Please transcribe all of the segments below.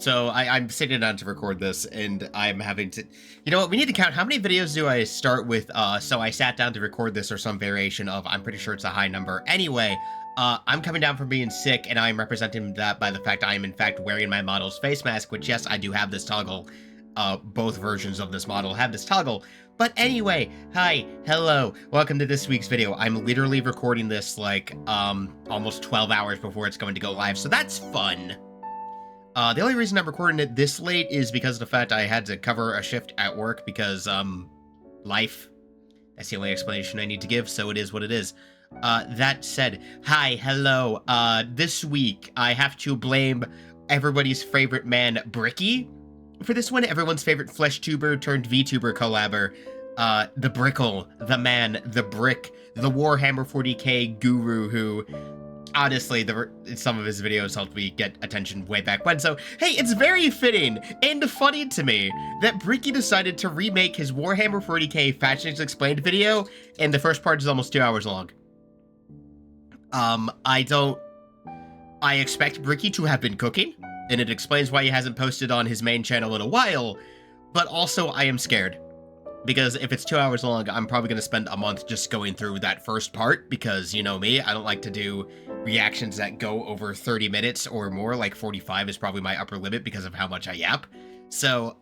So I'm sitting down to record this, and I'm having to, you know what, we need to count how many videos do I start with, so I sat down to record this, or some variation of, I'm pretty sure it's a high number. Anyway, I'm coming down from being sick, and I'm representing that by the fact I am in fact wearing my model's face mask, which, yes, I do have this toggle. Both versions of this model have this toggle. But anyway, hi, hello, welcome to this week's video. I'm literally recording this, like, almost 12 hours before it's going to go live, so that's fun. The only reason I'm recording it this late is because of the fact I had to cover a shift at work because, life. That's the only explanation I need to give, so it is what it is. That said, hi, hello. This week, I have to blame everybody's favorite man, Bricky, for this one. Everyone's favorite flesh tuber turned VTuber collabor. The Brickle, the man, the brick, the Warhammer 40k guru who... honestly, some of his videos helped me get attention way back when, so hey, it's very fitting and funny to me that Bricky decided to remake his Warhammer 40k Factions Explained video, and the first part is almost 2 hours long. I expect Bricky to have been cooking, and it explains why he hasn't posted on his main channel in a while, but also I am scared. Because if it's 2 hours long, I'm probably going to spend a month just going through that first part, because, you know me, I don't like to do reactions that go over 30 minutes or more. Like 45 is probably my upper limit because of how much I yap. So,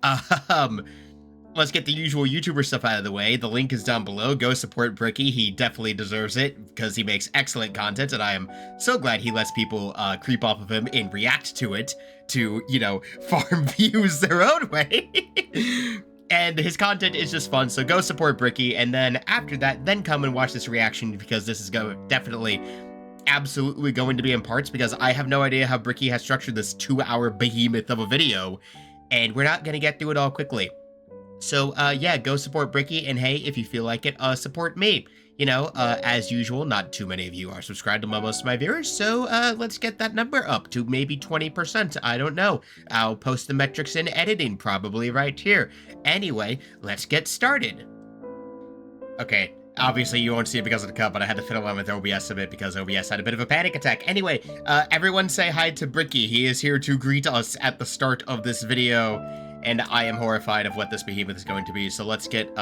let's get the usual YouTuber stuff out of the way. The link is down below. Go support Bricky. He definitely deserves it because he makes excellent content, and I am so glad he lets people creep off of him and react to it to, you know, farm views their own way. And his content is just fun, so go support Bricky, and then after that, then come and watch this reaction, because this is definitely, absolutely going to be in parts, because I have no idea how Bricky has structured this 2-hour behemoth of a video, and we're not going to get through it all quickly. So, yeah, go support Bricky, and hey, if you feel like it, support me. You know, as usual, not too many of you are subscribed to most of my viewers, so let's get that number up to maybe 20%. I don't know. I'll post the metrics in editing probably right here. Anyway, let's get started. Okay, obviously you won't see it because of the cut, but I had to fiddle around with OBS a bit because OBS had a bit of a panic attack. Anyway, everyone say hi to Bricky. He is here to greet us at the start of this video, and I am horrified of what this behemoth is going to be, so let's get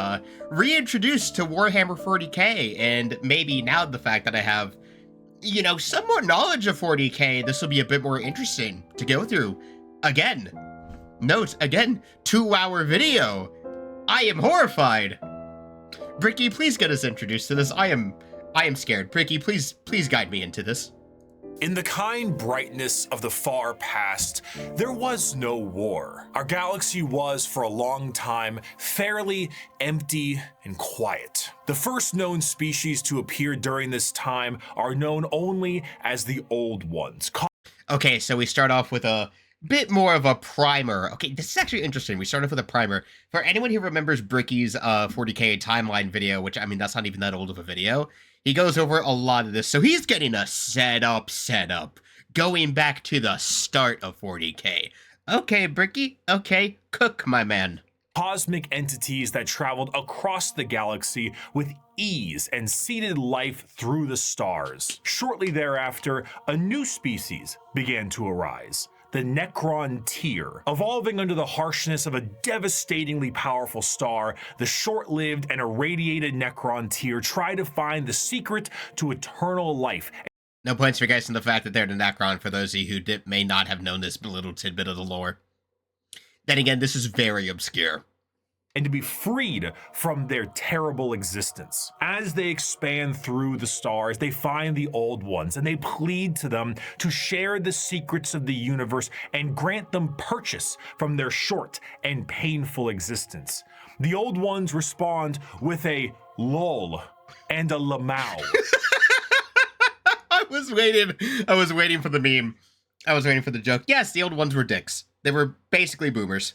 reintroduced to Warhammer 40k, and maybe now the fact that I have, you know, some more knowledge of 40k, this will be a bit more interesting to go through. Again, note, again, 2-hour video. I am horrified. Bricky, please get us introduced to this. I am scared. Bricky, please guide me into this. In the kind brightness of the far past, there was no war. Our galaxy was, for a long time, fairly empty and quiet. The first known species to appear during this time are known only as the Old Ones. Okay, so we start off with a bit more of a primer. Okay, this is actually interesting. We start off with a primer. For anyone who remembers Bricky's 40k timeline video, which, I mean, that's not even that old of a video, he goes over a lot of this, so he's getting a setup, going back to the start of 40k. Okay, Bricky, okay, cook, my man. Cosmic entities that traveled across the galaxy with ease and seeded life through the stars. Shortly thereafter, a new species began to arise. The Necron tier. Evolving under the harshness of a devastatingly powerful star, the short-lived and irradiated Necron tier try to find the secret to eternal life. No points for guys in the fact that they're the Necron, for those of you who may not have known this little tidbit of the lore. Then again, this is very obscure. And to be freed from their terrible existence. As they expand through the stars, they find the Old Ones, and they plead to them to share the secrets of the universe and grant them purchase from their short and painful existence. The Old Ones respond with a lol and a lamau. I was waiting for the meme. I was waiting for the joke. Yes, the Old Ones were dicks. They were basically boomers.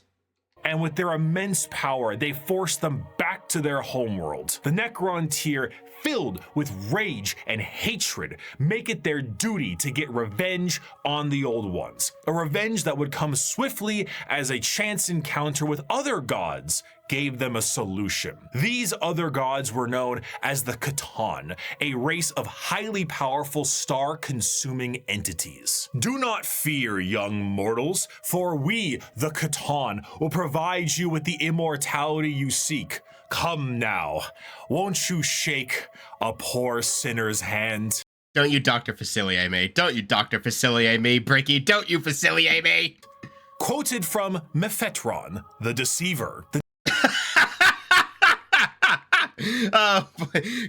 And with their immense power, they force them back to their homeworld. The Necron tier, filled with rage and hatred, make it their duty to get revenge on the Old Ones. A revenge that would come swiftly as a chance encounter with other gods gave them a solution. These other gods were known as the Catan, a race of highly powerful star-consuming entities. Do not fear, young mortals, for we, the Catan, will provide you with the immortality you seek. Come now, won't you shake a poor sinner's hand? Don't you Dr. Facilier me. Don't you Dr. Facilier me, Bricky. Don't you Facilier me. Quoted from Mephetron, the Deceiver.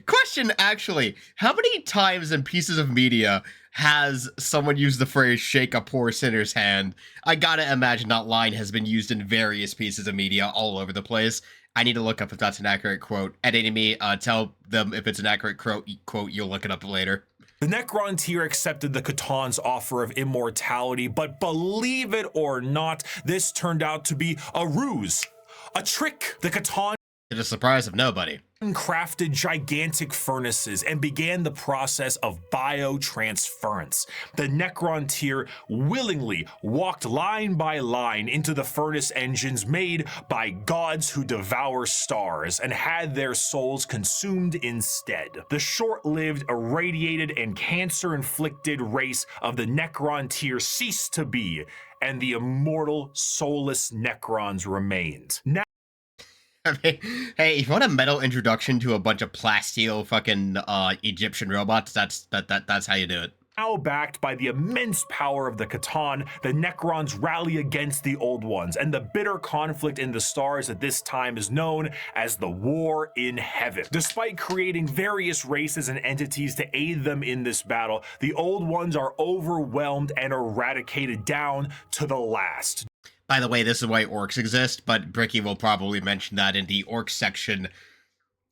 Question, actually. How many times in pieces of media has someone used the phrase shake a poor sinner's hand? I gotta imagine that line has been used in various pieces of media all over the place. I need to look up if that's an accurate quote. Editing me, tell them if it's an accurate quote, you'll look it up later. The Necron-Tyr accepted the Catan's offer of immortality, but believe it or not, this turned out to be a ruse, a trick. The Catan, to the surprise of nobody, crafted gigantic furnaces and began the process of biotransference. The Necron-Tyr willingly walked line by line into the furnace engines made by gods who devour stars and had their souls consumed instead. The short-lived, irradiated, and cancer-inflicted race of the Necron-Tyr ceased to be, and the immortal, soulless Necrons remained. Now, I mean, hey, if you want a metal introduction to a bunch of plasteel fucking Egyptian robots, that's how you do it. Now backed by the immense power of the Catan, the Necrons rally against the Old Ones, and the bitter conflict in the stars at this time is known as the War in Heaven. Despite creating various races and entities to aid them in this battle, the Old Ones are overwhelmed and eradicated down to the last. By the way, this is why orcs exist, but Bricky will probably mention that in the orc section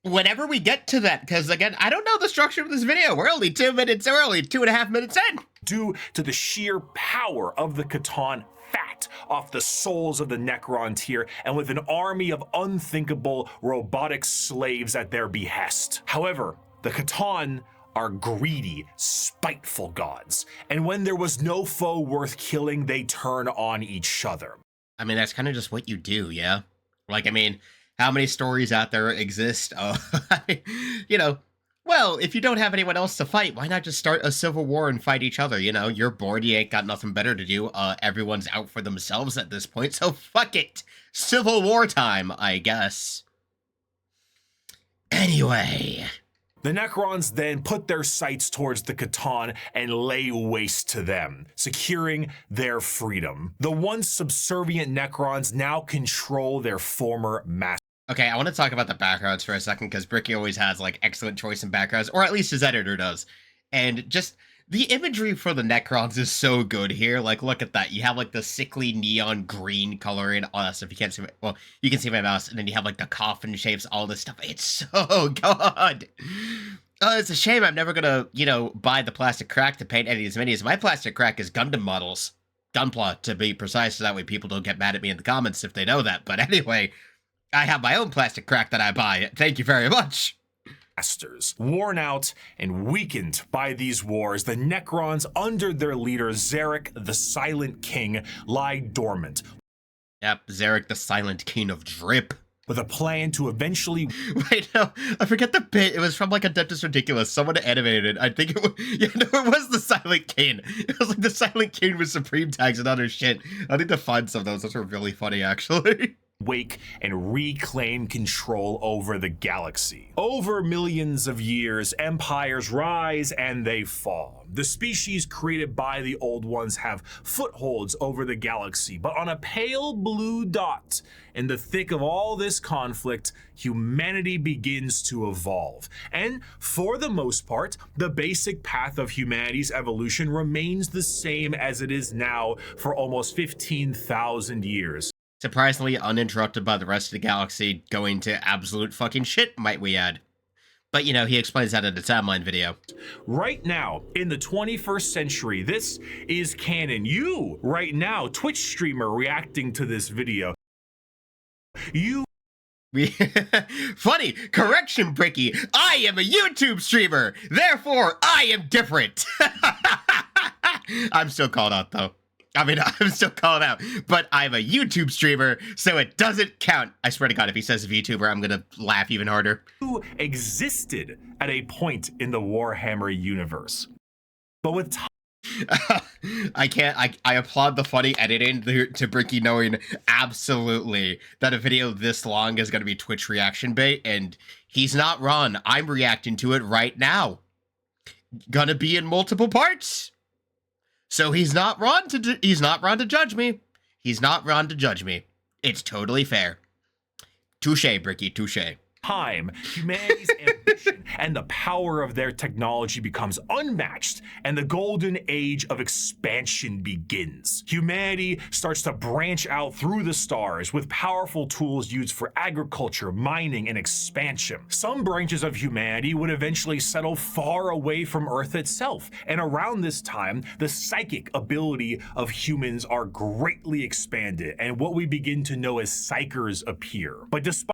whenever we get to that, because again, I don't know the structure of this video. We're only 2 minutes early, 2.5 minutes in. Due to the sheer power of the Catan, fat off the souls of the Necron-Tyr, and with an army of unthinkable robotic slaves at their behest. However, the Catan are greedy, spiteful gods, and when there was no foe worth killing, they turn on each other. I mean, that's kind of just what you do, yeah? Like, I mean, how many stories out there exist? You know, well, if you don't have anyone else to fight, why not just start a civil war and fight each other? You know, you're bored, you ain't got nothing better to do. Everyone's out for themselves at this point, so fuck it. Civil war time, I guess. Anyway. The Necrons then put their sights towards the Catan and lay waste to them, securing their freedom. The once subservient Necrons now control their former master. Okay, I want to talk about the backgrounds for a second, because Bricky always has, like, excellent choice in backgrounds, or at least his editor does. And just, the imagery for the Necrons is so good here. Like, look at that. You have, like, the sickly neon green coloring. Oh, so if you can't see my, well, you can see my mouse. And then you have, like, the coffin shapes, all this stuff. It's so good. It's a shame I'm never gonna, you know, buy the plastic crack to paint any of these minis. My plastic crack is Gundam models. Gunpla, to be precise, so that way people don't get mad at me in the comments if they know that. But anyway, I have my own plastic crack that I buy. Thank you very much. Masters. Worn out and weakened by these wars, the Necrons, under their leader Zarek, the Silent King, lie dormant. Yep, Zarek, the Silent King of Drip. With a plan to eventually... Wait, no, I forget the bit. It was from, like, Adeptus Ridiculous. Someone animated it. I think it was... Yeah, no, it was the Silent King. It was like the Silent King with Supreme tags and other shit. I need to find some of those. Those are really funny, actually. Wake and reclaim control over the galaxy. Over millions of years, empires rise and they fall. The species created by the Old Ones have footholds over the galaxy, but on a pale blue dot, in the thick of all this conflict, humanity begins to evolve. And for the most part, the basic path of humanity's evolution remains the same as it is now for almost 15,000 years. Surprisingly uninterrupted by the rest of the galaxy going to absolute fucking shit, might we add. But, you know, he explains that in the timeline video. Right now, in the 21st century, this is canon. You, right now, Twitch streamer reacting to this video. You... Funny, correction, Bricky. I am a YouTube streamer. Therefore, I am different. I'm still called out, though. I mean, I'm still calling out, but I'm a YouTube streamer, so it doesn't count. I swear to God, if he says VTuber, I'm gonna laugh even harder. Who existed at a point in the Warhammer universe. But with time, I applaud the funny editing to Bricky knowing absolutely that a video this long is going to be Twitch reaction bait, and he's not wrong. I'm reacting to it right now. Gonna be in multiple parts. So he's not wrong to judge me. He's not wrong to judge me. It's totally fair. Touche, Bricky, touche. time, humanity's ambition and the power of their technology becomes unmatched, and the golden age of expansion begins. Humanity starts to branch out through the stars with powerful tools used for agriculture, mining, and expansion. Some branches of humanity would eventually settle far away from Earth itself, and around this time, the psychic ability of humans are greatly expanded, and what we begin to know as Seikers appear. But despite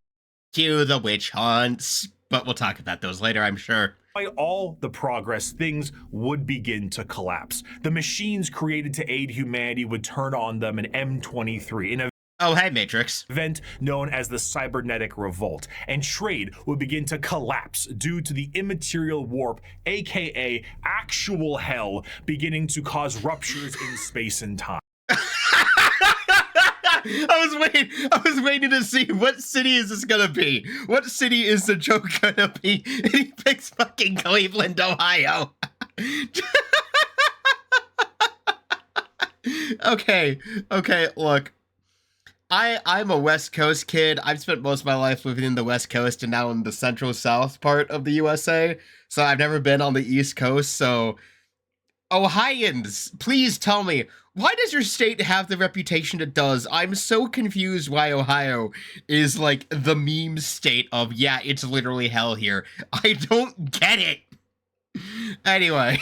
Cue the witch hunts. But we'll talk about those later, I'm sure. By all the progress, things would begin to collapse. The machines created to aid humanity would turn on them in M23, in a Oh, hey, Matrix. event known as the Cybernetic Revolt, and trade would begin to collapse due to the immaterial warp, aka actual hell, beginning to cause ruptures in space and time. I was waiting to see what city is this gonna be. What city is the joke gonna be? And he picks fucking Cleveland, Ohio. Okay, look. I'm a West Coast kid. I've spent most of my life living in the West Coast and now in the central south part of the USA. So I've never been on the East Coast, so Ohioans, please tell me, why does your state have the reputation it does? I'm so confused why Ohio is like the meme state of, yeah, it's literally hell here. I don't get it. Anyway.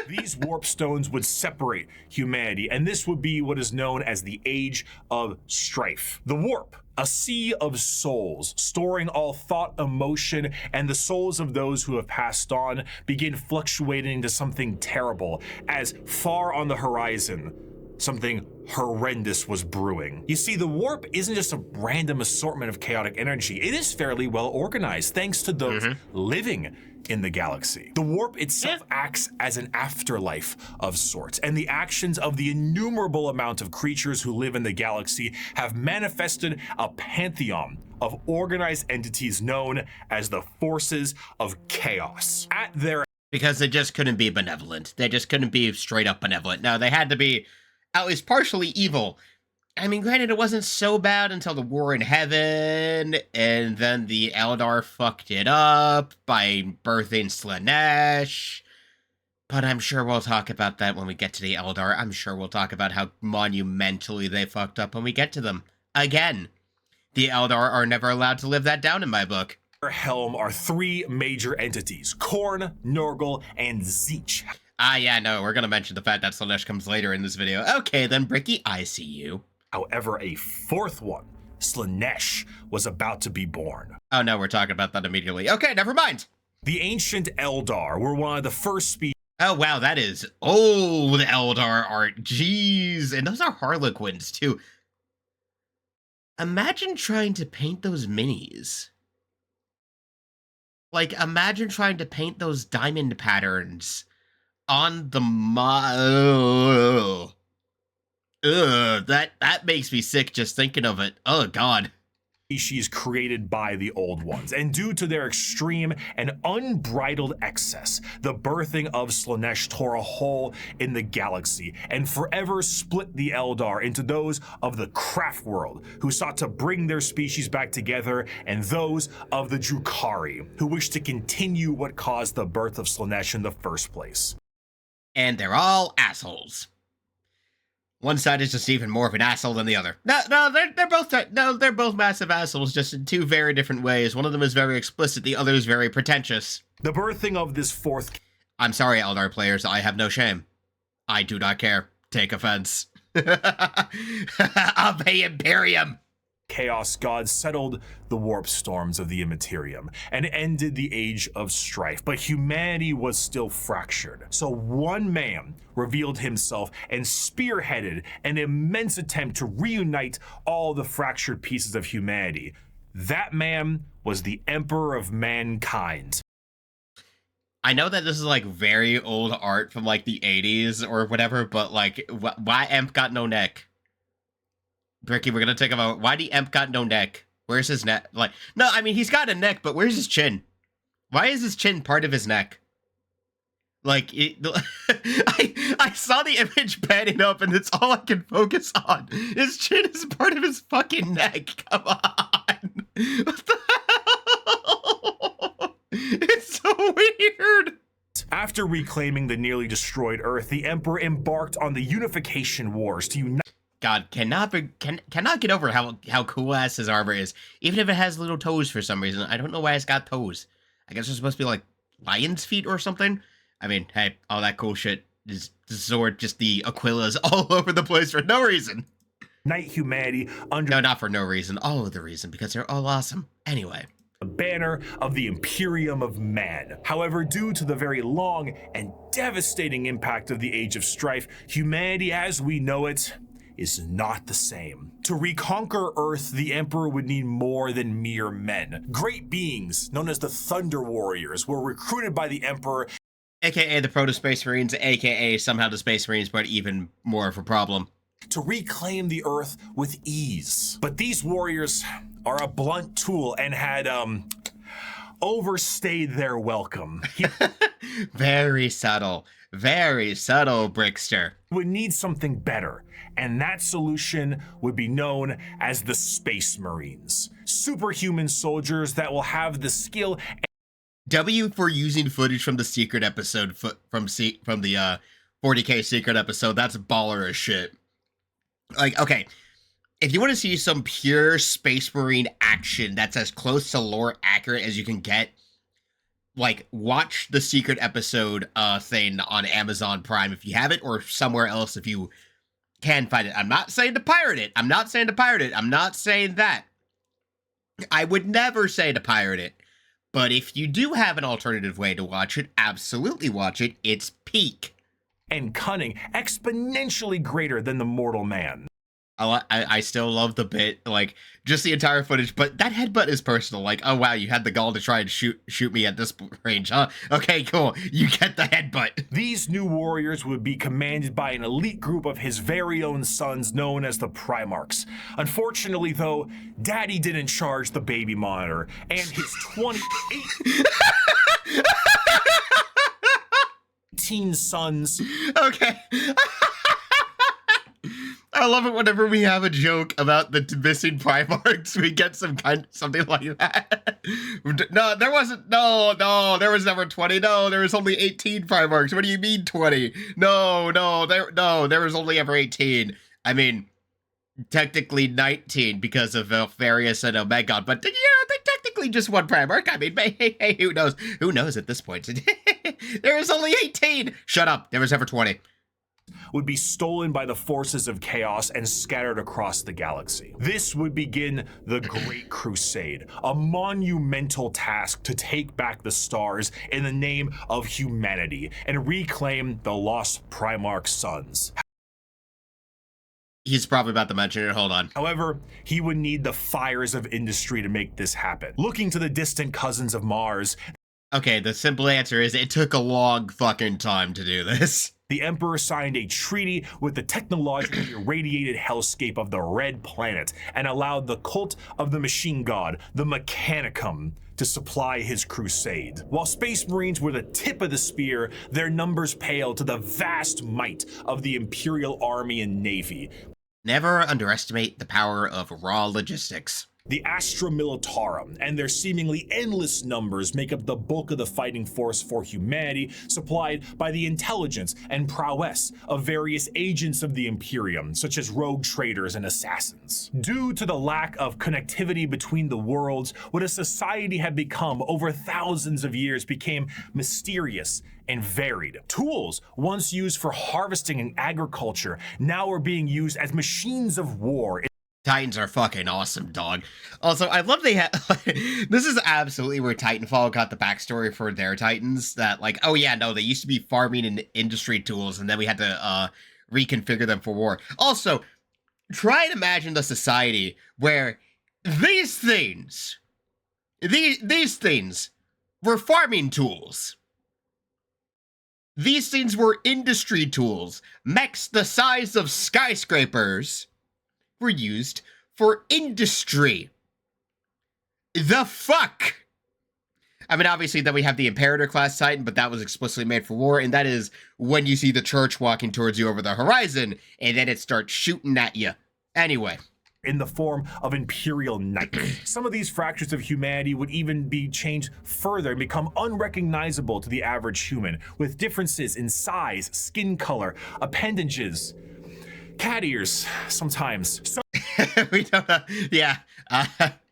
These warp stones would separate humanity, and this would be what is known as the Age of Strife. The warp, a sea of souls, storing all thought, emotion, and the souls of those who have passed on, begin fluctuating into something terrible, as far on the horizon, something horrendous was brewing. You see, the warp isn't just a random assortment of chaotic energy. It is fairly well organized, thanks to those living in the galaxy. The warp itself acts as an afterlife of sorts, and the actions of the innumerable amount of creatures who live in the galaxy have manifested a pantheon of organized entities known as the forces of chaos. At their Because they just couldn't be benevolent. They just couldn't be straight up benevolent. No, they had to be at least partially evil. I mean, granted, it wasn't so bad until the War in Heaven, and then the Eldar fucked it up by birthing Slaanesh. But I'm sure we'll talk about that when we get to the Eldar. I'm sure we'll talk about how monumentally they fucked up when we get to them. Again, the Eldar are never allowed to live that down in my book. helm are three major entities: Khorne, Nurgle, and Tzeentch. Ah, yeah, no, we're gonna mention the fact that Slaanesh comes later in this video. Okay, then, Bricky, I see you. However, a fourth one, Slaanesh, was about to be born. Oh, no, we're talking about that immediately. Okay, never mind. The ancient Eldar were one of the first species. Oh, wow, that is old Eldar art. Jeez, and those are Harlequins, too. Imagine trying to paint those minis. Like, imagine trying to paint those diamond patterns on the that makes me sick just thinking of it. Oh, God. Species created by the old ones, and due to their extreme and unbridled excess, the birthing of Slaanesh tore a hole in the galaxy and forever split the Eldar into those of the craft world, who sought to bring their species back together, and those of the Drukhari, who wished to continue what caused the birth of Slaanesh in the first place. And they're all assholes. One side is just even more of an asshole than the other. No, they're both massive assholes, just in two very different ways. One of them is very explicit, the other is very pretentious. The birthing of this fourth... I'm sorry, Eldar players, I have no shame. I do not care. Take offense. Obey Imperium. Chaos God settled the warp storms of the Immaterium and ended the Age of Strife, but humanity was still fractured. So one man revealed himself and spearheaded an immense attempt to reunite all the fractured pieces of humanity. That man was the Emperor of Mankind. I know that this is like very old art from like the 80s or whatever, but like, why Emp got no neck? Bricky, we're gonna take a moment. Why the Emp got no neck? Where's his neck? Like, no, I mean, he's got a neck, but where's his chin? Why is his chin part of his neck? Like, I saw the image panning up, and it's all I can focus on. His chin is part of his fucking neck. Come on. What the hell? It's so weird. After reclaiming the nearly destroyed Earth, the Emperor embarked on the Unification Wars to unite. God, cannot get over how cool ass his armor is, even if it has little toes for some reason. I don't know why it's got toes. I guess it's supposed to be like lion's feet or something. I mean, hey, all that cool shit is the sword, just the Aquilas all over the place for no reason. Unite humanity under no, not for no reason, all of the reason, because they're all awesome. Anyway. The banner of the Imperium of Man. However, due to the very long and devastating impact of the Age of Strife, humanity as we know it is not the same. To reconquer Earth, the Emperor would need more than mere men. Great beings, known as the Thunder Warriors, were recruited by the Emperor, aka the Proto-Space Marines, aka somehow the Space Marines, but even more of a problem, to reclaim the Earth with ease. But these warriors are a blunt tool and had, overstayed their welcome. Very subtle, Brickster. Would need something better, and that solution would be known as the Space Marines. Superhuman soldiers that will have the skill. W for using footage from the secret episode, from the 40K secret episode. That's baller as shit. Like, okay, if you want to see some pure Space Marine action that's as close to lore accurate as you can get, like, watch the secret episode thing on Amazon Prime if you have it, or somewhere else if you can find it. I'm not saying to pirate it. I'm not saying that. I would never say to pirate it. But if you do have an alternative way to watch it, absolutely watch it. It's peak. And cunning exponentially greater than the mortal man. I still love the bit, like, just the entire footage, but that headbutt is personal. Like, oh wow, you had the gall to try and shoot me at this range, huh? Okay, cool. You get the headbutt. These new warriors would be commanded by an elite group of his very own sons known as the Primarchs. Unfortunately, though, Daddy didn't charge the baby monitor, and his 18 sons. Okay. I love it whenever we have a joke about the missing Primarchs, we get something like that. No, there wasn't, no, there was never 20. No, there was only 18 Primarchs. What do you mean 20? No, there was only ever 18. I mean, technically 19 because of Various and Omegon, but, you know, they technically just one Primarch. I mean, hey, who knows? Who knows at this point? There was only 18. Shut up. There was never 20. Would be stolen by the forces of chaos and scattered across the galaxy. This would begin the Great Crusade, a monumental task to take back the stars in the name of humanity and reclaim the lost Primarch sons. He's probably about to mention it. Hold on. However, he would need the fires of industry to make this happen. Looking to the distant cousins of Mars. Okay, the simple answer is it took a long fucking time to do this. The Emperor signed a treaty with the technologically irradiated hellscape of the Red Planet and allowed the cult of the machine god, the Mechanicum, to supply his crusade. While Space Marines were the tip of the spear, their numbers paled to the vast might of the Imperial Army and Navy. Never underestimate the power of raw logistics. The Astra Militarum and their seemingly endless numbers make up the bulk of the fighting force for humanity, supplied by the intelligence and prowess of various agents of the Imperium, such as rogue traders and assassins. Due to the lack of connectivity between the worlds, what a society had become over thousands of years became mysterious and varied. Tools once used for harvesting and agriculture now are being used as machines of war. Titans are fucking awesome, dog. Also, I love they have. This is absolutely where Titanfall got the backstory for their Titans. That, like, oh yeah, no, they used to be farming and industry tools, and then we had to reconfigure them for war. Also, try and imagine the society where these things, these things, were farming tools. These things were industry tools. Mechs the size of skyscrapers were used for industry. The fuck? I mean, obviously, then we have the Imperator class Titan, but that was explicitly made for war, and that is when you see the church walking towards you over the horizon, and then it starts shooting at you. Anyway. In the form of Imperial Knight. Some of these fractures of humanity would even be changed further and become unrecognizable to the average human, with differences in size, skin color, appendages, cat ears, sometimes. We don't know. Yeah.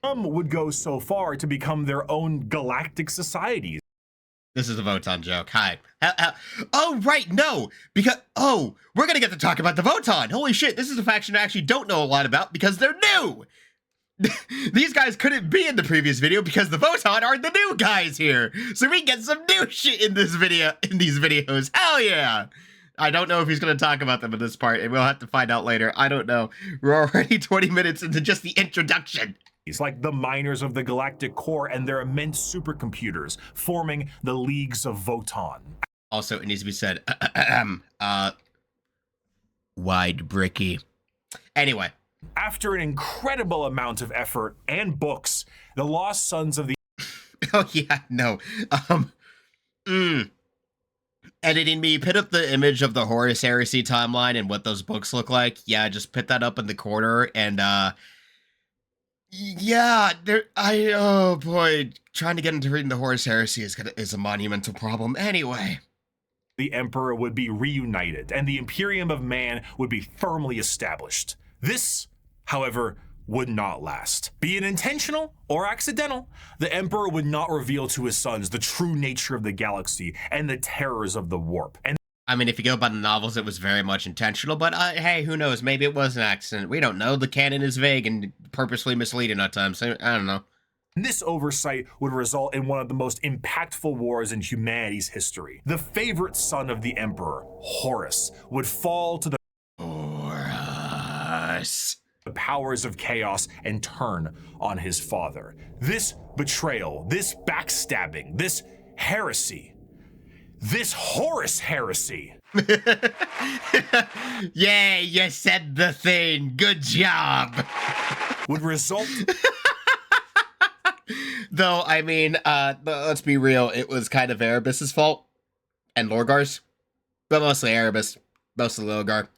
Some would go so far to become their own galactic societies. This is a Voton joke. Hi. Oh, right, no. Because, we're going to get to talk about the Voton. Holy shit, this is a faction I actually don't know a lot about because they're new. These guys couldn't be in the previous video because the Voton are the new guys here. So we get some new shit in this video, in these videos. Hell yeah. I don't know if he's going to talk about them in this part, and we'll have to find out later. I don't know. We're already 20 minutes into just the introduction. Like the miners of the galactic core and their immense supercomputers, forming the leagues of Voton. Also, it needs to be said, wide Bricky. Anyway. After an incredible amount of effort and books, the Lost Sons of the... Oh, yeah, no. Editing me, put up the image of the Horus Heresy timeline and what those books look like. Yeah, just put that up in the corner, and, yeah, oh boy, trying to get into reading the Horus Heresy is a monumental problem. Anyway. The Emperor would be reunited, and the Imperium of Man would be firmly established. This, however, would not last. Be it intentional or accidental, the Emperor would not reveal to his sons the true nature of the galaxy and the terrors of the warp. And I mean, if you go by the novels, it was very much intentional, but hey, who knows? Maybe it was an accident. We don't know. The canon is vague and purposely misleading at times, so I don't know. This oversight would result in one of the most impactful wars in humanity's history. The favorite son of the Emperor, Horus, would fall to the powers of chaos and turn on his father. This betrayal, this backstabbing, this heresy, this Horus heresy. Yay, you said the thing. Good job. Would result... Though, I mean, let's be real, it was kind of Erebus's fault. And Lorgar's. But mostly Erebus. Mostly Lorgar.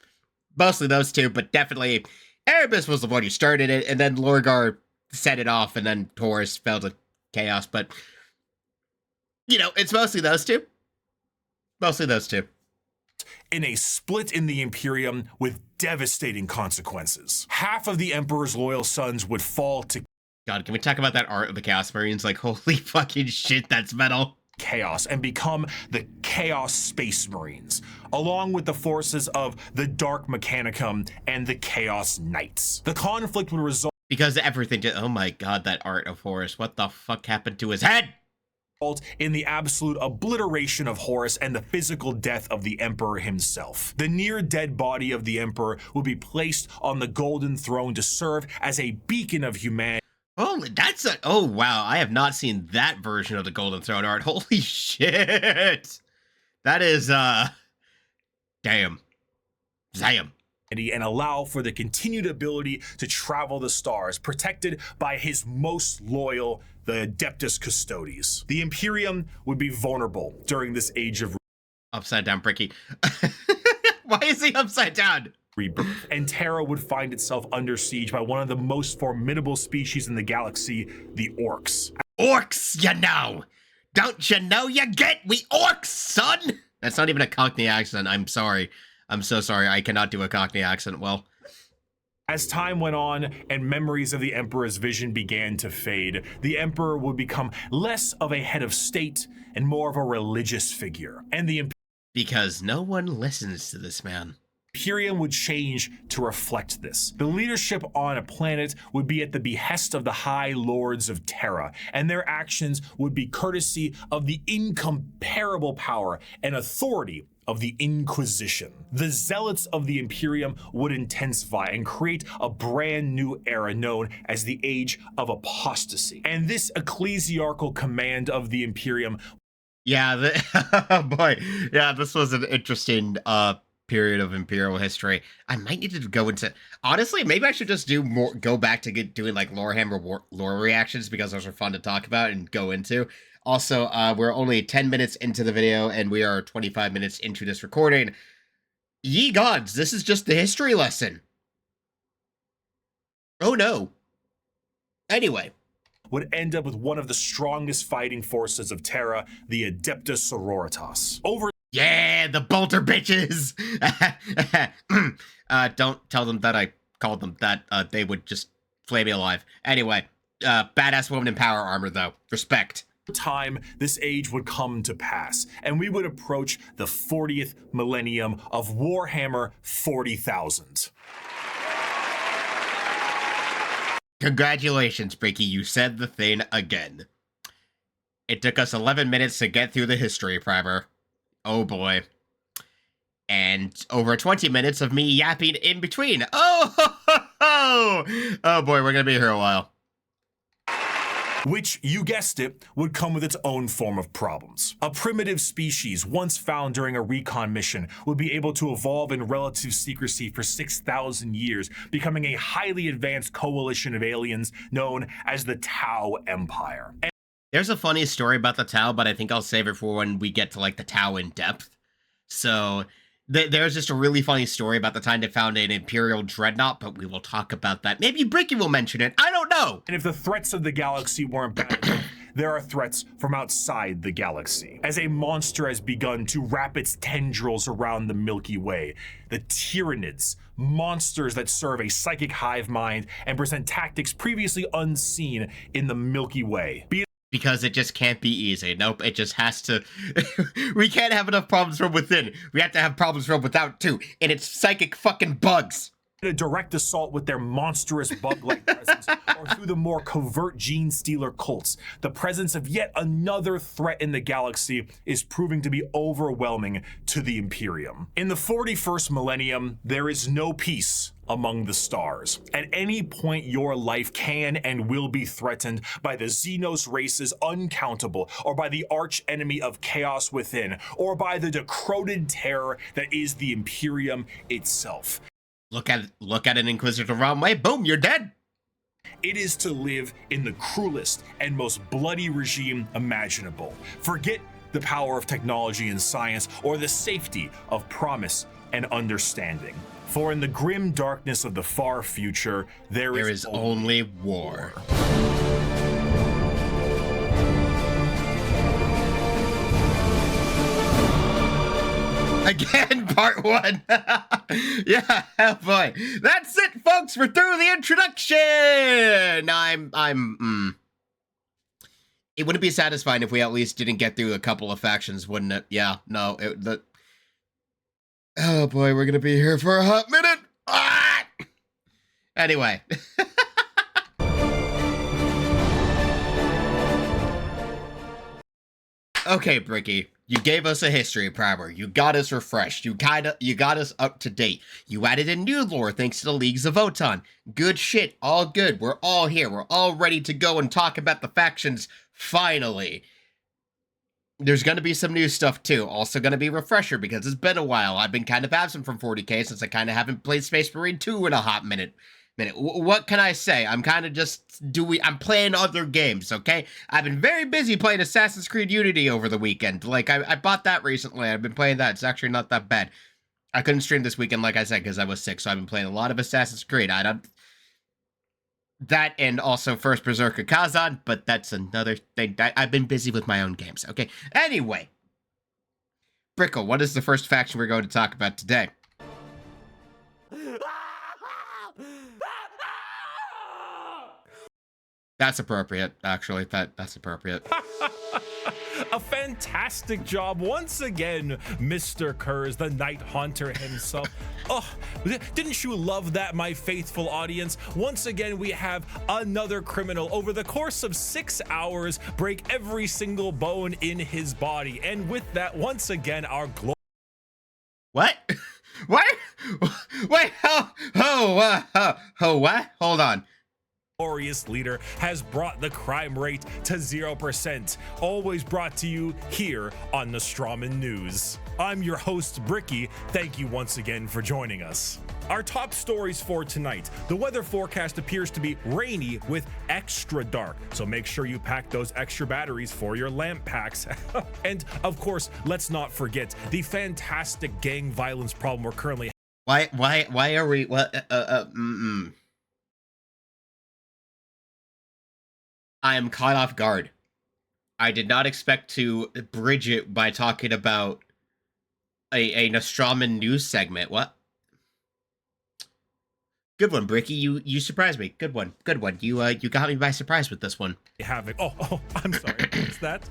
Mostly those two, but definitely Erebus was the one who started it, and then Lorgar set it off, and then Horus fell to chaos, but... You know, it's mostly those two. Mostly those two. In a split in the Imperium with devastating consequences. Half of the Emperor's loyal sons would fall to... God, can we talk about that art of the Chaos Marines? Like, holy fucking shit, that's metal. Chaos and become the Chaos Space Marines, along with the forces of the Dark Mechanicum and the Chaos Knights. The conflict would result... Because everything just... Oh my god, that art of Horus. What the fuck happened to his head? In the absolute obliteration of Horus and the physical death of the Emperor himself. The near-dead body of the Emperor would be placed on the Golden Throne to serve as a beacon of humanity. Oh, that's a... Oh, wow. I have not seen that version of the Golden Throne art. Holy shit. That is, damn. Zam. And allow for the continued ability to travel the stars, protected by his most loyal, the Adeptus Custodes. The Imperium would be vulnerable during this age of... Upside down, Bricky. Why is he upside down? Rebirth. And Terra would find itself under siege by one of the most formidable species in the galaxy, the Orcs. Orcs, you know! Don't you know you get? We Orcs, son! That's not even a Cockney accent, I'm sorry. I'm so sorry, I cannot do a Cockney accent well. As time went on and memories of the Emperor's vision began to fade, the Emperor would become less of a head of state and more of a religious figure. And the... Because no one listens to this man. Imperium would change to reflect this. The leadership on a planet would be at the behest of the High Lords of Terra, and their actions would be courtesy of the incomparable power and authority of the Inquisition. The zealots of the Imperium would intensify and create a brand new era known as the Age of Apostasy. And this ecclesiarchal command of the Imperium. Yeah, boy. Yeah, this was an interesting period of Imperial history. I might need to go into, honestly, maybe I should just do more, go back to doing like Lorehammer lore reactions, because those are fun to talk about and go into. Also, we're only 10 minutes into the video and we are 25 minutes into this recording. Ye gods, this is just the history lesson. Oh no. Anyway. Would end up with one of the strongest fighting forces of Terra, the Adeptus Sororitas. Yeah, the bolter bitches! Don't tell them that I called them that. They would just flay me alive. Anyway, badass woman in power armor, though. Respect. Time, this age would come to pass, and we would approach the 40th millennium of Warhammer 40,000. Congratulations, Bricky. You said the thing again. It took us 11 minutes to get through the history primer. Oh boy. And over 20 minutes of me yapping in between. Oh boy, we're gonna be here a while. Which, you guessed it, would come with its own form of problems. A primitive species once found during a recon mission would be able to evolve in relative secrecy for 6,000 years, becoming a highly advanced coalition of aliens known as the Tau Empire. There's a funny story about the Tau, but I think I'll save it for when we get to, like, the Tau in depth. So, there's just a really funny story about the time they found an Imperial Dreadnought, but we will talk about that. Maybe Bricky will mention it. I don't know! And if the threats of the galaxy weren't bad enough, there are threats from outside the galaxy. As a monster has begun to wrap its tendrils around the Milky Way, the Tyranids, monsters that serve a psychic hive mind and present tactics previously unseen in the Milky Way. Because it just can't be easy. Nope, it just has to... We can't have enough problems from within. We have to have problems from without, too. And it's psychic fucking bugs. A direct assault with their monstrous bug-like presence, or through the more covert gene stealer cults, the presence of yet another threat in the galaxy is proving to be overwhelming to the Imperium. In the 41st millennium, there is no peace among the stars. At any point, your life can and will be threatened by the Xenos races uncountable, or by the arch enemy of chaos within, or by the decroded terror that is the Imperium itself. Look at an Inquisitor the wrong way, boom, you're dead. It is to live in the cruelest and most bloody regime imaginable. Forget the power of technology and science, or the safety of promise and understanding. For in the grim darkness of the far future, there is only war. Again, part one. Yeah, oh boy. That's it, folks. We're through the introduction. It wouldn't be satisfying if we at least didn't get through a couple of factions, wouldn't it? Yeah, no. Oh boy, we're gonna be here for a hot minute. Ah! Anyway. Okay, Bricky. You gave us a history primer. You got us refreshed. You got us up to date. You added in new lore thanks to the Leagues of Votann. Good shit. All good. We're all here. We're all ready to go and talk about the factions finally. There's going to be some new stuff too. Also going to be refresher because it's been a while. I've been kind of absent from 40k since I kind of haven't played Space Marine 2 in a hot minute. What can I say? I'm kind of just I'm playing other games, okay? I've been very busy playing Assassin's Creed Unity over the weekend. Like, I bought that recently. I've been playing that. It's actually not that bad. I couldn't stream this weekend, like I said, because I was sick, so I've been playing a lot of Assassin's Creed. That and also First Berserker Kazan, but that's another thing. I've been busy with my own games, okay? Anyway. Brickle, what is the first faction we're going to talk about today? That's appropriate, actually. That's appropriate. A fantastic job once again, Mr. Kurz, the Night Haunter himself. Oh, didn't you love that, my faithful audience? Once again, we have another criminal over the course of 6 hours break every single bone in his body. And with that, once again, our What? What? Wait, what? Hold on. glorious leader has brought the crime rate to 0%. Always brought to you here on the Strawman News. I'm your host, Bricky. Thank you once again for joining us. Our top stories for tonight. The weather forecast appears to be rainy with extra dark, so make sure you pack those extra batteries for your lamp packs. And of course, let's not forget the fantastic gang violence problem we're currently. Why are we, I am caught off guard. I did not expect to bridge it by talking about a Nostroman news segment. What? Good one, Bricky. You surprised me. Good one. Good one. You got me by surprise with this one. Having I'm sorry. What's that?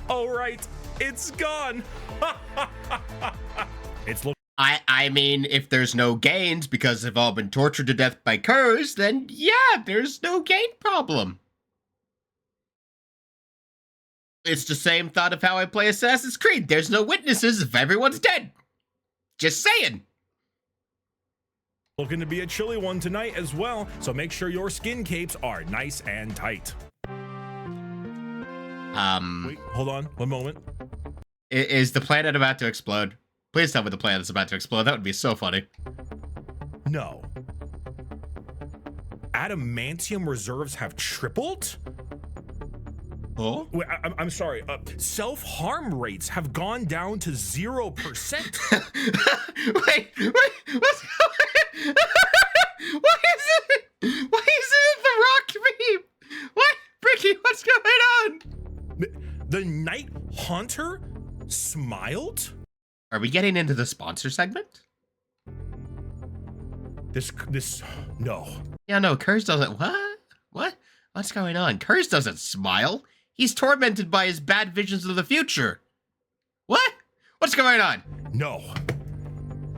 Oh right, it's gone. It's looking. I mean, if there's no gains because they've all been tortured to death by curs, then yeah, there's no gain problem. It's the same thought of how I play Assassin's Creed. There's no witnesses if everyone's dead. Just saying. Looking to be a chilly one tonight as well, so make sure your skin capes are nice and tight. Wait, hold on, one moment. Is the planet about to explode? Please tell me the planet's about to explode. That would be so funny. No. Adamantium reserves have tripled? Oh? Wait, I'm sorry. Self-harm rates have gone down to 0%. wait, what's going? What is it? Why is it the rock meme? What, Bricky? What's going on? The Night Haunter smiled? Are we getting into the sponsor segment? This no. Yeah, no. Kurz doesn't. What? What's going on? Kurz doesn't smile. He's tormented by his bad visions of the future. What? What's going on? No.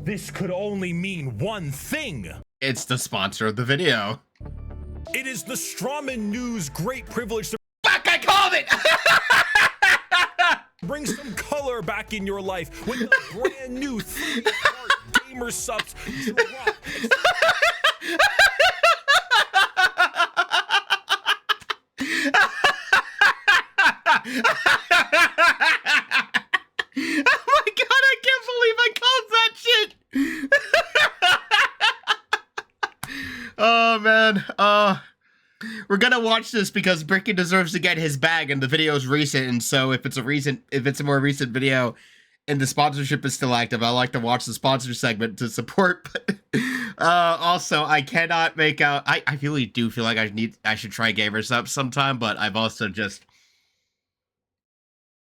This could only mean one thing. It's the sponsor of the video. It is the Strawman News great privilege to Fuck, I called it! bring some color back in your life when the brand new 3-part Gamer Subs drop. Oh my god, I can't believe I called that shit! Oh man, we're gonna watch this because Bricky deserves to get his bag and the video's recent, and so if it's a more recent video and the sponsorship is still active, I like to watch the sponsor segment to support. But also, I cannot make out. I really do feel like I should try Gamers Up sometime, but I've also just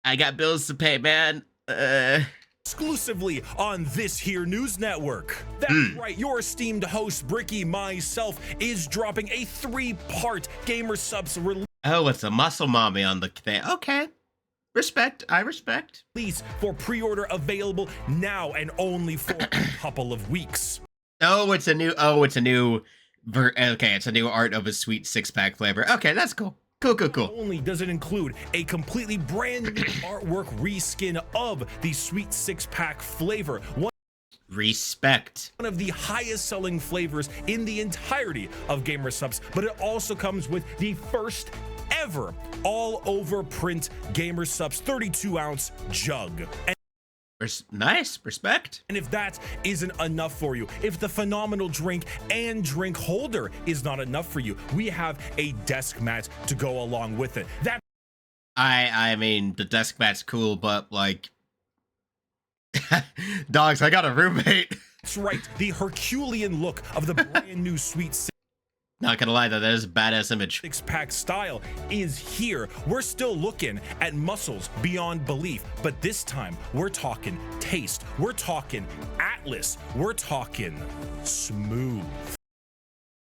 I got bills to pay, man. Exclusively on this here news network. That's right, your esteemed host Bricky, myself, is dropping a 3-part Gamer Subs release. Oh, it's a muscle mommy on the thing. Okay. Respect. I respect. For pre-order available now and only for a couple of weeks. It's a new art of a sweet 6-pack flavor. Okay, that's cool. Cool. Not only does it include a completely brand new artwork reskin of the sweet 6-pack flavor. Respect. One of the highest selling flavors in the entirety of Gamer Subs, but it also comes with the first ever all over print Gamer Subs 32-ounce jug. Nice, respect. And if that isn't enough for you, if the phenomenal drink and drink holder is not enough for you, we have a desk mat to go along with it. I mean, the desk mat's cool, but like, dogs, I got a roommate. That's right, the Herculean look of the brand new Sweet Not gonna lie though, that is a badass image. 6-pack style is here. We're still looking at muscles beyond belief, but this time we're talking taste, we're talking Atlas, we're talking smooth.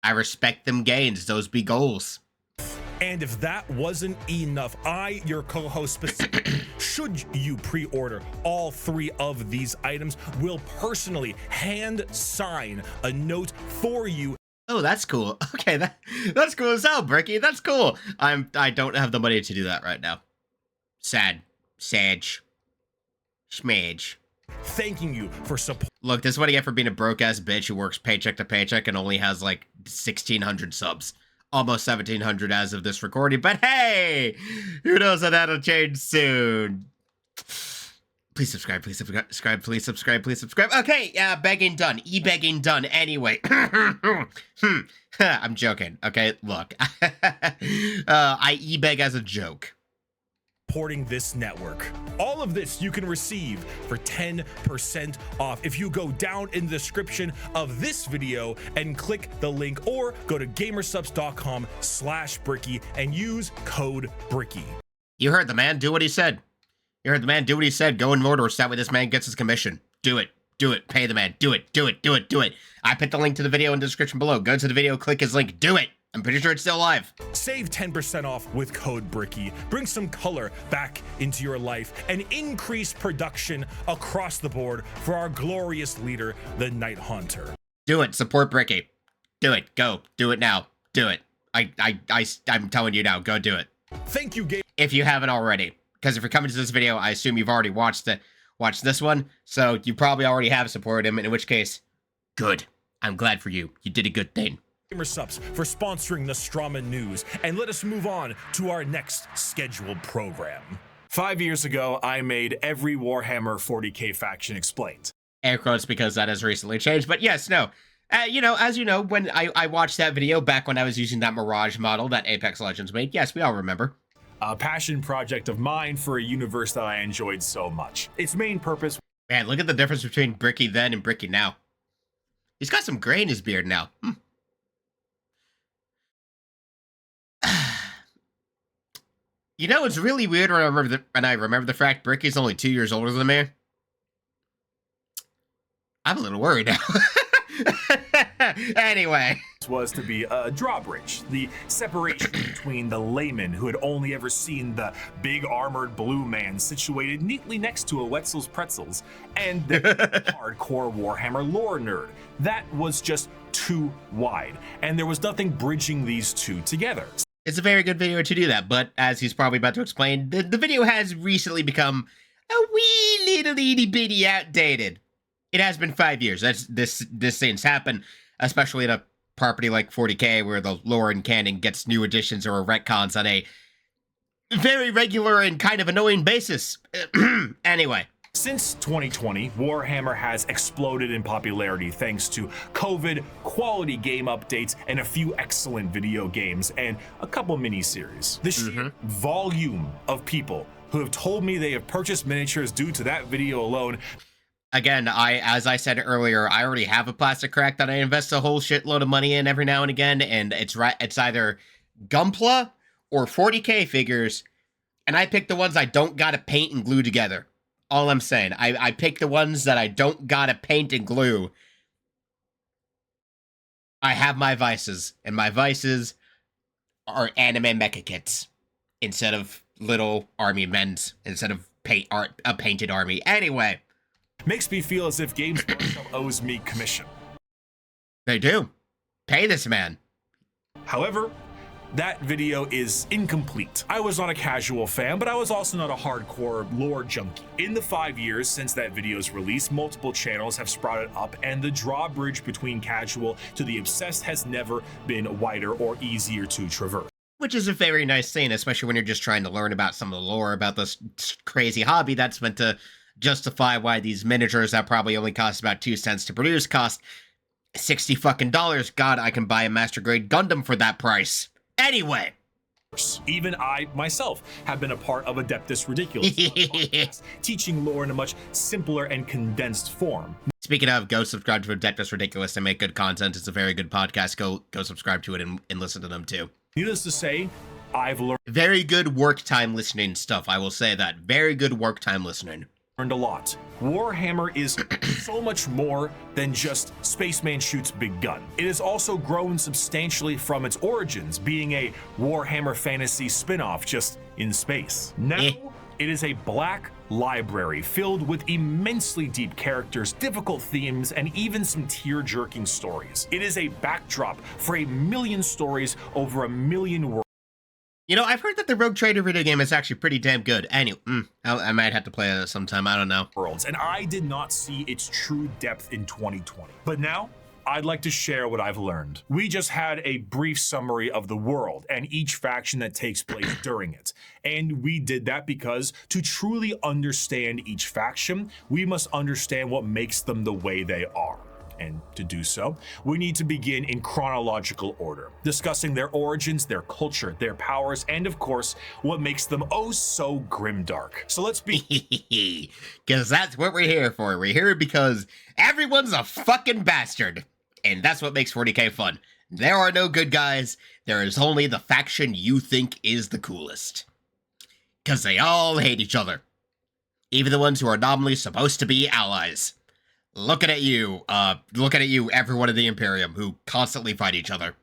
I respect them gains, those be goals. And if that wasn't enough, I, your co-host specifically, should you pre-order all 3 of these items, will personally hand sign a note for you. Oh, that's cool. Okay, that's cool as hell, Bricky. That's cool. I don't have the money to do that right now. Sad. Sage. Schmage. Thanking you for support. Look, this is what I get for being a broke-ass bitch who works paycheck to paycheck and only has, like, 1,600 subs. Almost 1,700 as of this recording, but hey! Who knows how that'll change soon. Please subscribe, please subscribe, please subscribe, please subscribe. Okay, begging done. E-begging done. Anyway. I'm joking, okay? Look. I e-beg as a joke. Supporting this network. All of this you can receive for 10% off if you go down in the description of this video and click the link, or go to gamersubs.com/Bricky and use code Bricky. You heard the man. Do what he said. You heard the man. Do what he said. Go in Mordor. That way this man gets his commission. Do it. Do it. Pay the man. Do it. Do it. Do it. Do it. I put the link to the video in the description below. Go to the video, click his link. Do it. I'm pretty sure it's still live. Save 10% off with code Bricky. Bring some color back into your life and increase production across the board for our glorious leader, the Night Haunter. Do it. Support Bricky. Do it. Go. Do it now. Do it. I'm telling you now. Go do it. Thank you, Gabe. If you haven't already, because if you're coming to this video, I assume you've already watched this one, so you probably already have supported him. In which case, good. I'm glad for you. You did a good thing. Gamersubs for sponsoring the Strama News, and let us move on to our next scheduled program. 5 years ago, I made every Warhammer 40k faction explained. Air quotes, because that has recently changed, but yes, no. As you know, when I watched that video back when I was using that Mirage model that Apex Legends made, yes, we all remember. A passion project of mine for a universe that I enjoyed so much. Its main purpose... Man, look at the difference between Bricky then and Bricky now. He's got some gray in his beard now. You know, it's really weird when I remember the fact Bricky's only 2 years older than me. I'm a little worried now. Anyway. This was to be a drawbridge, the separation between the layman who had only ever seen the big armored blue man situated neatly next to a Wetzel's Pretzels, and the hardcore Warhammer lore nerd. That was just too wide, and there was nothing bridging these two together. It's a very good video to do that, but as he's probably about to explain, the video has recently become a wee little itty bitty outdated. It has been 5 years. This thing's happened, especially in a property like 40k where the lore and canon gets new additions or retcons on a very regular and kind of annoying basis. Anyway. Since 2020, Warhammer has exploded in popularity thanks to COVID, quality game updates, and a few excellent video games, and a couple mini-series. The sheer volume of people who have told me they have purchased miniatures due to that video alone. Again, as I said earlier, I already have a plastic crack that I invest a whole shitload of money in every now and again, and it's either Gunpla or 40k figures, and I pick the ones I don't gotta paint and glue together. All I'm saying, I pick the ones that I don't gotta paint and glue. I have my vices, and my vices are anime mecha kits instead of little army men's, instead of a painted army. Anyway. Makes me feel as if Games Workshop owes me commission. They do. Pay this man. However, that video is incomplete. I was not a casual fan, but I was also not a hardcore lore junkie. In the 5 years since that video's release, multiple channels have sprouted up, and the drawbridge between casual to the obsessed has never been wider or easier to traverse. Which is a very nice thing, especially when you're just trying to learn about some of the lore about this crazy hobby that's meant to justify why these miniatures that probably only cost about 2 cents to produce cost $60 fucking dollars. God, I can buy a master grade Gundam for that price. Anyway. Even I, myself, have been a part of Adeptus Ridiculous, teaching lore in a much simpler and condensed form. Speaking of, go subscribe to Adeptus Ridiculous. They make good content. It's a very good podcast. Go subscribe to it and listen to them too. Needless to say, I've learned very good work time listening stuff. I will say that. Very good work time listening. learned a lot. Warhammer is so much more than just Spaceman shoots big gun. It has also grown substantially from its origins, being a Warhammer Fantasy spin-off just in space. Now, it is a black library filled with immensely deep characters, difficult themes, and even some tear-jerking stories. It is a backdrop for a million stories over a million worlds. You know, I've heard that the Rogue Trader video game is actually pretty damn good. Anyway, I might have to play it sometime. I don't know. And I did not see its true depth in 2020. But now, I'd like to share what I've learned. We just had a brief summary of the world and each faction that takes place during it. And we did that because to truly understand each faction, we must understand what makes them the way they are. And to do so, we need to begin in chronological order, discussing their origins, their culture, their powers, and of course, what makes them oh so grimdark. So let's be... Because that's what we're here for. We're here because everyone's a fucking bastard. And that's what makes 40k fun. There are no good guys. There is only the faction you think is the coolest. Because they all hate each other. Even the ones who are nominally supposed to be allies. Looking at you, everyone in the Imperium, who constantly fight each other.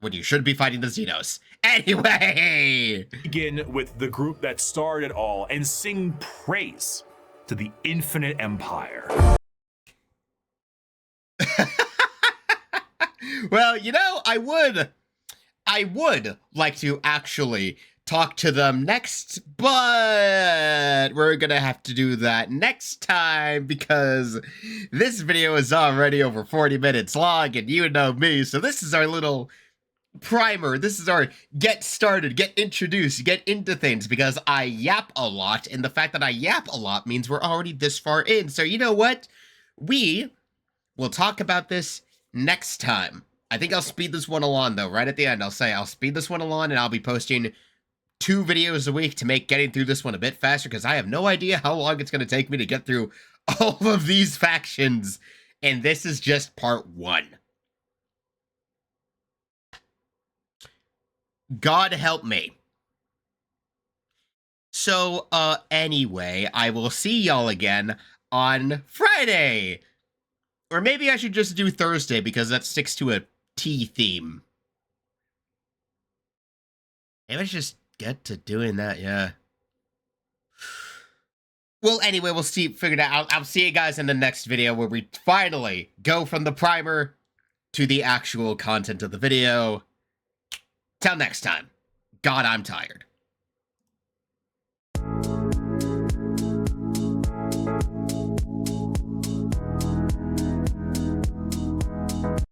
When you should be fighting the Xenos. Anyway! Begin with the group that started it all and sing praise to the Infinite Empire. Well, you know, I would like to actually talk to them next, but we're gonna have to do that next time because this video is already over 40 minutes long and you know me, so this is our little primer. This is our get started, get introduced, get into things because I yap a lot, and the fact that I yap a lot means we're already this far in. So you know what? We will talk about this next time. I think I'll speed this one along though. Right at the end, I'll speed this one along and I'll be posting 2 videos a week to make getting through this one a bit faster because I have no idea how long it's going to take me to get through all of these factions. And this is just part 1. God help me. So, anyway, I will see y'all again on Friday. Or maybe I should just do Thursday because that sticks to a tea theme. Maybe I should just get to doing that, yeah. Well, anyway, we'll see, figure it out. I'll see you guys in the next video where we finally go from the primer to the actual content of the video. Till next time. God, I'm tired.